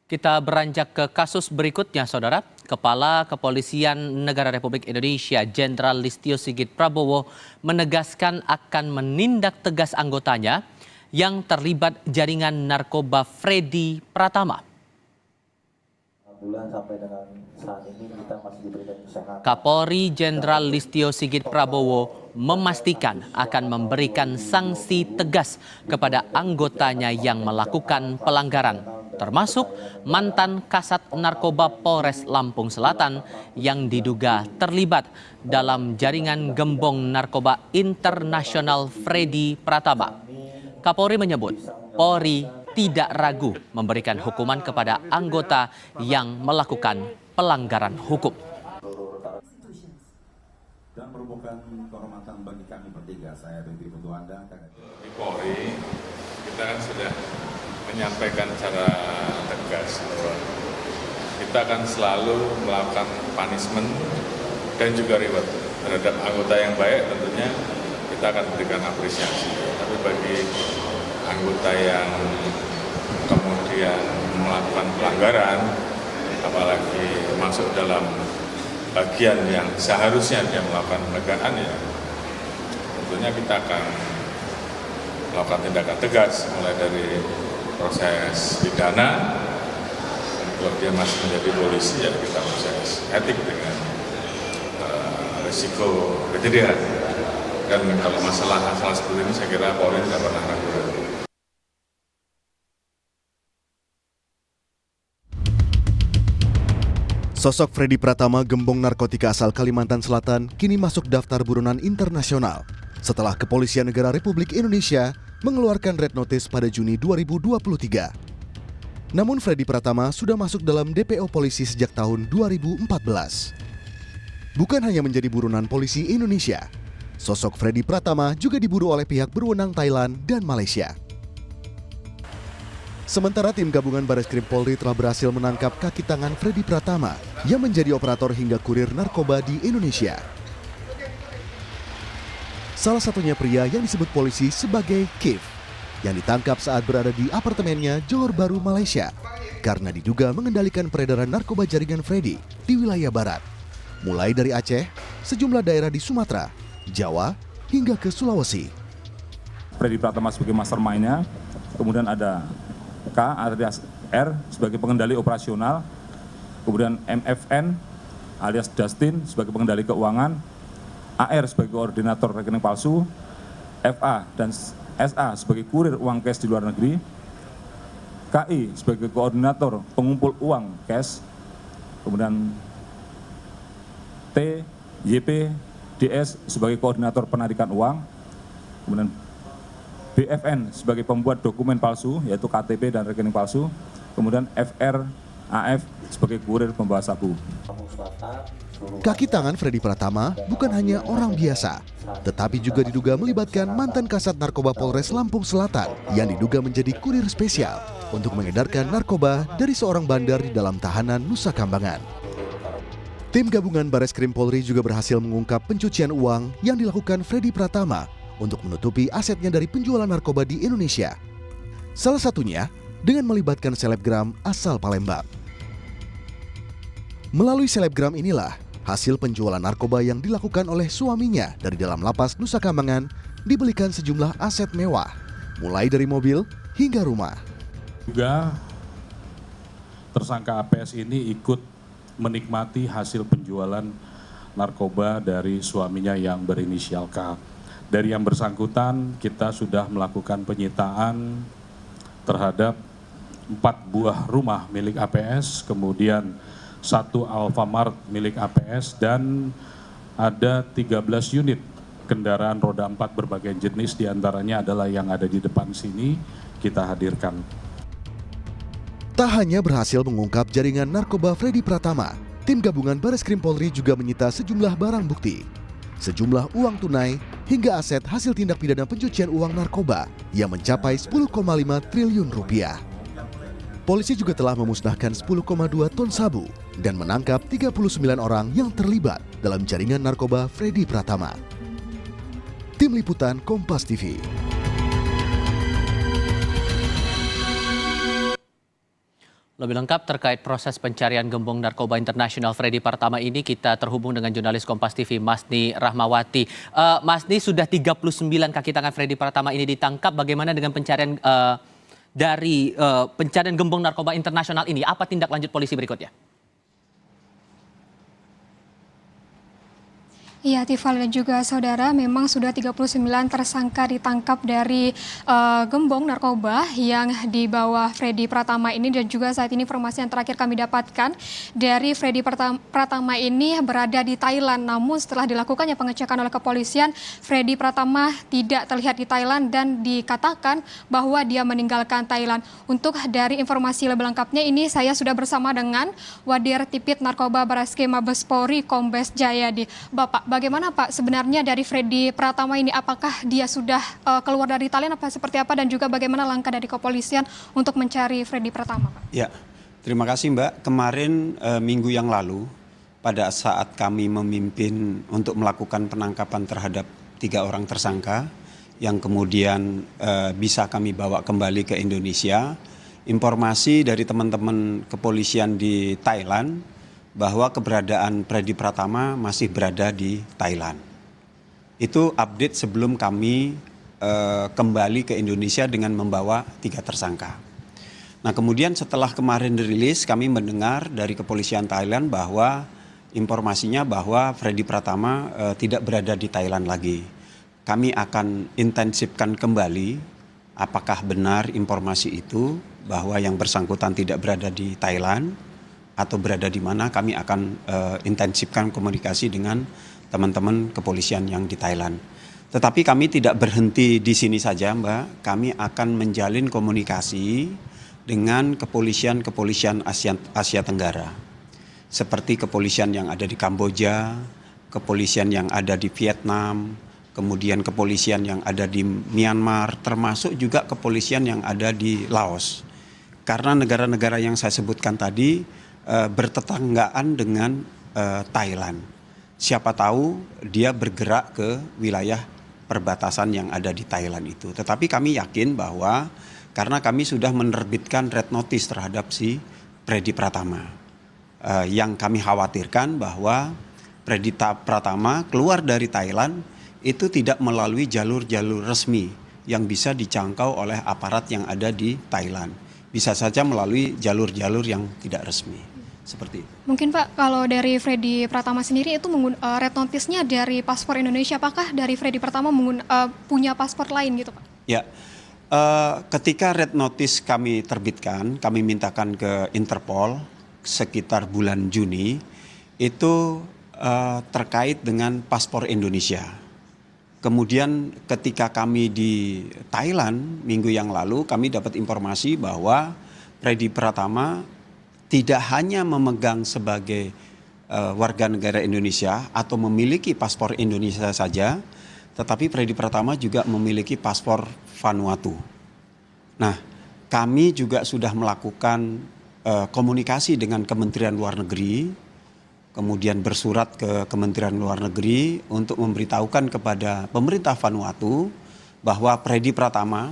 Kita beranjak ke kasus berikutnya, Saudara. Kepala Kepolisian Negara Republik Indonesia, Jenderal Listio Sigit Prabowo, menegaskan akan menindak tegas anggotanya yang terlibat jaringan narkoba Freddy Pratama. Sampai dengan saat ini kita masih diberikan kesehatan. Kapolri Jenderal Listio Sigit Prabowo memastikan akan memberikan sanksi tegas kepada anggotanya yang melakukan pelanggaran, termasuk mantan Kasat Narkoba Polres Lampung Selatan yang diduga terlibat dalam jaringan gembong narkoba internasional Freddy Pratama. Kapolri menyebut Polri tidak ragu memberikan hukuman kepada anggota yang melakukan pelanggaran hukum. Dan merupakan kehormatan bagi kami bertiga, saya dan tim Anda. Di Polri, kita kan sudah menyampaikan secara tegas bahwa kita akan selalu melakukan punishment dan juga reward terhadap anggota yang baik. Tentunya kita akan berikan apresiasi. Tapi bagi anggota yang kemudian melakukan pelanggaran, apalagi masuk dalam bagian yang seharusnya dia melakukan penegakan, ya tentunya kita akan melakukan tindakan tegas mulai dari proses pidana. Kalau dia masih menjadi polisi, ya kita proses etik dengan risiko kejadian. Dan kalau masalah seperti ini, saya kira Polri tidak pernah ragu-ragu. Sosok Freddy Pratama, gembong narkotika asal Kalimantan Selatan, kini masuk daftar buronan internasional setelah Kepolisian Negara Republik Indonesia mengeluarkan red notice pada Juni 2023. Namun Freddy Pratama sudah masuk dalam DPO polisi sejak tahun 2014. Bukan hanya menjadi buronan polisi Indonesia, sosok Freddy Pratama juga diburu oleh pihak berwenang Thailand dan Malaysia. Sementara tim gabungan Bareskrim Polri telah berhasil menangkap kaki tangan Freddy Pratama yang menjadi operator hingga kurir narkoba di Indonesia. Salah satunya pria yang disebut polisi sebagai Kif, yang ditangkap saat berada di apartemennya Johor Bahru, Malaysia, karena diduga mengendalikan peredaran narkoba jaringan Freddy di wilayah barat, mulai dari Aceh, sejumlah daerah di Sumatera, Jawa, hingga ke Sulawesi. Freddy Pratama sebagai mastermind-nya, kemudian ada K alias R sebagai pengendali operasional, kemudian MFN alias Dustin sebagai pengendali keuangan, AR sebagai koordinator rekening palsu, FA dan SA sebagai kurir uang cash di luar negeri, KI sebagai koordinator pengumpul uang cash, kemudian T, YP, DS sebagai koordinator penarikan uang, kemudian BFN sebagai pembuat dokumen palsu yaitu KTP dan rekening palsu, kemudian FR, AF sebagai kurir pembawa sabu. Kaki tangan Freddy Pratama bukan hanya orang biasa, tetapi juga diduga melibatkan mantan Kasat Narkoba Polres Lampung Selatan yang diduga menjadi kurir spesial untuk mengedarkan narkoba dari seorang bandar di dalam tahanan Nusa Kambangan. Tim gabungan Bareskrim Polri juga berhasil mengungkap pencucian uang yang dilakukan Freddy Pratama untuk menutupi asetnya dari penjualan narkoba di Indonesia. Salah satunya dengan melibatkan selebgram asal Palembang. Melalui selebgram inilah hasil penjualan narkoba yang dilakukan oleh suaminya dari dalam lapas Nusa Kambangan dibelikan sejumlah aset mewah, mulai dari mobil hingga rumah. Juga tersangka APS ini ikut menikmati hasil penjualan narkoba dari suaminya yang berinisial K. Dari yang bersangkutan kita sudah melakukan penyitaan terhadap 4 buah rumah milik APS, kemudian 1 Alfamart milik APS, dan ada 13 unit kendaraan roda 4 berbagai jenis, diantaranya adalah yang ada di depan sini kita hadirkan. Tak hanya berhasil mengungkap jaringan narkoba Freddy Pratama, tim gabungan Bareskrim Polri juga menyita sejumlah barang bukti, sejumlah uang tunai, hingga aset hasil tindak pidana pencucian uang narkoba yang mencapai 10,5 triliun rupiah. Polisi juga telah memusnahkan 10,2 ton sabu dan menangkap 39 orang yang terlibat dalam jaringan narkoba Freddy Pratama. Tim Liputan Kompas TV. Lebih lengkap terkait proses pencarian gembong narkoba internasional Freddy Pratama ini, kita terhubung dengan jurnalis Kompas TV Masni Rahmawati. Masni, sudah 39 kaki tangan Freddy Pratama ini ditangkap. Bagaimana dengan pencarian dari pencarian gembong narkoba internasional ini? Apa tindak lanjut polisi berikutnya? Iya, Tifal dan juga saudara, memang sudah 39 tersangka ditangkap dari gembong narkoba yang dibawa Freddy Pratama ini, dan juga saat ini informasi yang terakhir kami dapatkan dari Freddy Pratama ini berada di Thailand. Namun setelah dilakukannya pengecekan oleh kepolisian, Freddy Pratama tidak terlihat di Thailand dan dikatakan bahwa dia meninggalkan Thailand. Untuk dari informasi lebih lengkapnya ini saya sudah bersama dengan Wadir Tipit Narkoba Barreskrim Mabes Polri Kombes Jayadi. Bapak, bagaimana Pak sebenarnya dari Freddy Pratama ini? Apakah dia sudah keluar dari Thailand apa seperti apa, dan juga bagaimana langkah dari kepolisian untuk mencari Freddy Pratama, Pak? Ya, terima kasih Mbak. Kemarin minggu yang lalu pada saat kami memimpin untuk melakukan penangkapan terhadap 3 orang tersangka yang kemudian bisa kami bawa kembali ke Indonesia, informasi dari teman-teman kepolisian di Thailand bahwa keberadaan Freddy Pratama masih berada di Thailand. Itu update sebelum kami kembali ke Indonesia dengan membawa 3 tersangka. Nah, kemudian setelah kemarin dirilis, kami mendengar dari kepolisian Thailand bahwa informasinya bahwa Freddy Pratama tidak berada di Thailand lagi. Kami akan intensifkan kembali apakah benar informasi itu bahwa yang bersangkutan tidak berada di Thailand atau berada di mana. Kami akan intensifkan komunikasi dengan teman-teman kepolisian yang di Thailand. Tetapi kami tidak berhenti di sini saja, Mbak. Kami akan menjalin komunikasi dengan kepolisian Asia Tenggara. Seperti kepolisian yang ada di Kamboja, kepolisian yang ada di Vietnam, kemudian kepolisian yang ada di Myanmar, termasuk juga kepolisian yang ada di Laos. Karena negara-negara yang saya sebutkan tadi bertetanggaan dengan Thailand. Siapa tahu dia bergerak ke wilayah perbatasan yang ada di Thailand itu. Tetapi kami yakin bahwa karena kami sudah menerbitkan red notice terhadap si Freddy Pratama. Yang kami khawatirkan bahwa Freddy Pratama keluar dari Thailand itu tidak melalui jalur-jalur resmi yang bisa dijangkau oleh aparat yang ada di Thailand. Bisa saja melalui jalur-jalur yang tidak resmi. Seperti itu. Mungkin Pak, kalau dari Freddy Pratama sendiri itu red notice-nya dari paspor Indonesia, apakah dari Freddy Pratama punya paspor lain gitu Pak? Ya, ketika red notice kami terbitkan, kami mintakan ke Interpol sekitar bulan Juni, itu terkait dengan paspor Indonesia. Kemudian ketika kami di Thailand minggu yang lalu, kami dapat informasi bahwa Freddy Pratama tidak hanya memegang sebagai warga negara Indonesia atau memiliki paspor Indonesia saja, tetapi Freddy Pratama juga memiliki paspor Vanuatu. Nah, kami juga sudah melakukan komunikasi dengan Kementerian Luar Negeri, kemudian bersurat ke Kementerian Luar Negeri untuk memberitahukan kepada pemerintah Vanuatu bahwa Freddy Pratama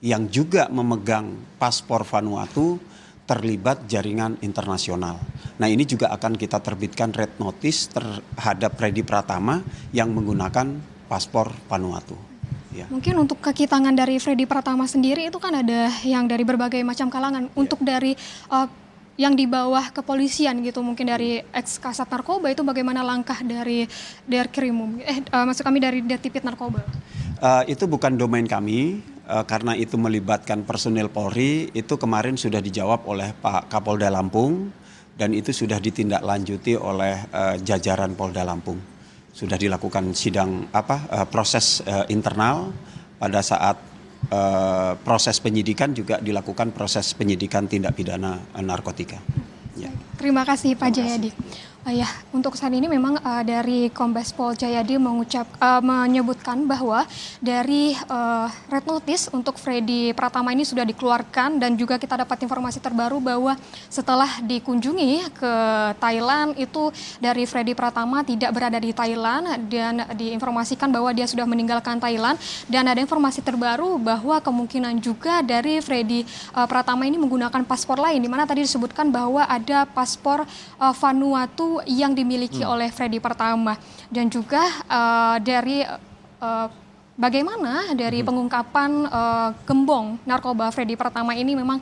yang juga memegang paspor Vanuatu terlibat jaringan internasional. Nah, ini juga akan kita terbitkan red notice terhadap Freddy Pratama yang menggunakan paspor Vanuatu. Ya. Mungkin untuk kaki tangan dari Freddy Pratama sendiri itu kan ada yang dari berbagai macam kalangan. Ya. Untuk dari yang di bawah kepolisian gitu, mungkin dari ex-kasat narkoba, itu bagaimana langkah dari Krimum? Maksud kami dari Dirtipit Narkoba. Itu bukan domain kami. Karena itu melibatkan personil Polri, itu kemarin sudah dijawab oleh Pak Kapolda Lampung dan itu sudah ditindaklanjuti oleh jajaran Polda Lampung. Sudah dilakukan proses internal. Pada saat proses penyidikan juga dilakukan proses penyidikan tindak pidana narkotika. Ya. Terima kasih Pak Jayadi. Ya, untuk saat ini memang dari Kombes Pol Jayadi menyebutkan bahwa dari red notice untuk Freddy Pratama ini sudah dikeluarkan, dan juga kita dapat informasi terbaru bahwa setelah dikunjungi ke Thailand itu dari Freddy Pratama tidak berada di Thailand dan diinformasikan bahwa dia sudah meninggalkan Thailand, dan ada informasi terbaru bahwa kemungkinan juga dari Freddy Pratama ini menggunakan paspor lain, di mana tadi disebutkan bahwa ada paspor Vanuatu yang dimiliki oleh Freddy Pratama, dan juga dari bagaimana dari pengungkapan gembong narkoba Freddy Pratama ini memang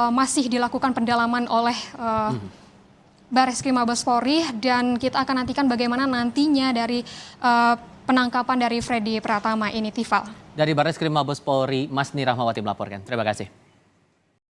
masih dilakukan pendalaman oleh Barreskrim Mabes Polri, dan kita akan nantikan bagaimana nantinya dari penangkapan dari Freddy Pratama ini, Tifal. Dari Barreskrim Mabes Polri, Mas Nirahmawati melaporkan. Terima kasih.